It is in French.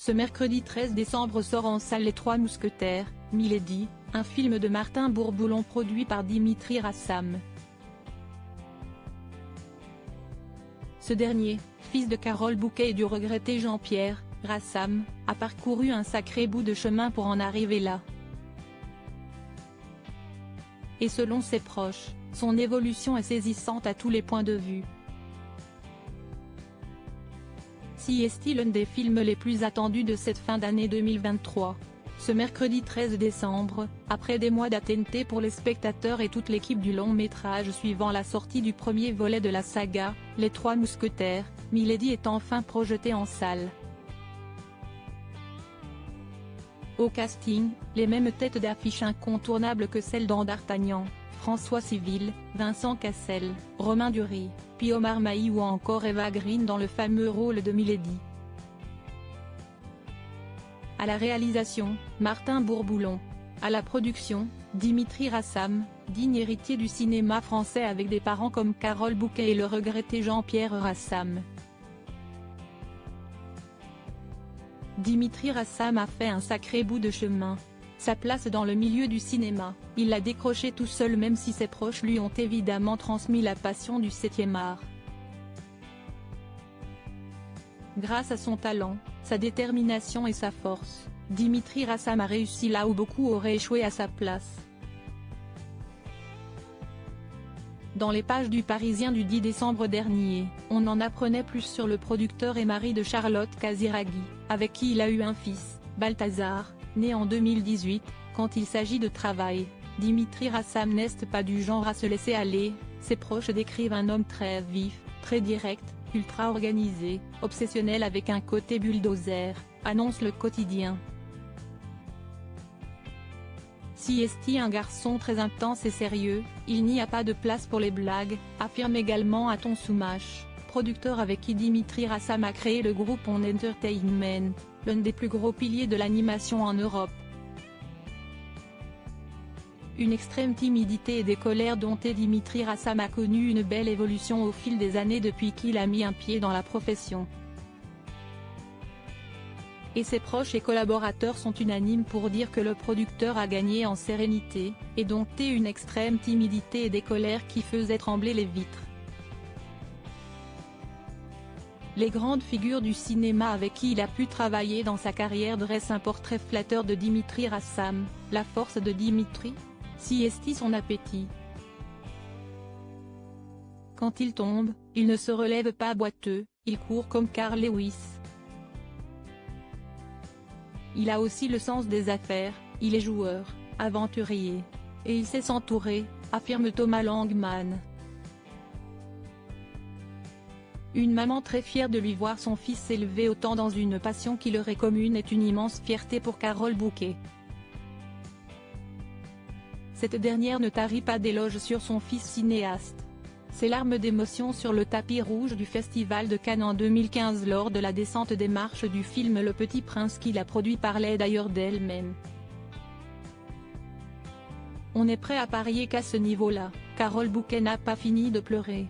Ce mercredi 13 décembre sort en salle Les Trois Mousquetaires, Milady, un film de Martin Bourboulon produit par Dimitri Rassam. Ce dernier, fils de Carole Bouquet et du regretté Jean-Pierre Rassam, a parcouru un sacré bout de chemin pour en arriver là. Et selon ses proches, son évolution est saisissante à tous les points de vue. Si est-il l'un des films les plus attendus de cette fin d'année 2023. Ce mercredi 13 décembre, après des mois d'attente pour les spectateurs et toute l'équipe du long-métrage suivant la sortie du premier volet de la saga, Les Trois Mousquetaires, Milady est enfin projeté en salle. Au casting, les mêmes têtes d'affiche incontournables que celles dans D'Artagnan, François Civil, Vincent Cassel, Romain Duris, Pio Marmaille ou encore Eva Green dans le fameux rôle de Milady. À la réalisation, Martin Bourboulon. À la production, Dimitri Rassam, digne héritier du cinéma français avec des parents comme Carole Bouquet et le regretté Jean-Pierre Rassam. Dimitri Rassam a fait un sacré bout de chemin. Sa place dans le milieu du cinéma, il l'a décroché tout seul même si ses proches lui ont évidemment transmis la passion du 7e art. Grâce à son talent, sa détermination et sa force, Dimitri Rassam a réussi là où beaucoup auraient échoué à sa place. Dans les pages du Parisien du 10 décembre dernier, on en apprenait plus sur le producteur et mari de Charlotte Casiraghi, avec qui il a eu un fils, Balthazar, né en 2018. Quand il s'agit de travail, Dimitri Rassam n'est pas du genre à se laisser aller. Ses proches décrivent un homme très vif, très direct, ultra organisé, obsessionnel avec un côté bulldozer, annonce le quotidien. Si est un garçon très intense et sérieux, il n'y a pas de place pour les blagues, affirme également Aton Soumache, producteur avec qui Dimitri Rassam a créé le groupe On Entertainment, l'un des plus gros piliers de l'animation en Europe. Une extrême timidité et des colères domptées, Dimitri Rassam a connu une belle évolution au fil des années depuis qu'il a mis un pied dans la profession. Et ses proches et collaborateurs sont unanimes pour dire que le producteur a gagné en sérénité, et dompté une extrême timidité et des colères qui faisaient trembler les vitres. Les grandes figures du cinéma avec qui il a pu travailler dans sa carrière dressent un portrait flatteur de Dimitri Rassam. La force de Dimitri, si est son appétit. Quand il tombe, il ne se relève pas boiteux, il court comme Carl Lewis. Il a aussi le sens des affaires, il est joueur, aventurier. Et il sait s'entourer, affirme Thomas Langman. Une maman très fière de lui voir son fils s'élever autant dans une passion qui leur est commune est une immense fierté pour Carole Bouquet. Cette dernière ne tarit pas d'éloges sur son fils cinéaste. Ses larmes d'émotion sur le tapis rouge du Festival de Cannes en 2015 lors de la descente des marches du film Le Petit Prince qu'il a produit parlaient d'ailleurs d'elle-même. On est prêt à parier qu'à ce niveau-là, Carole Bouquet n'a pas fini de pleurer.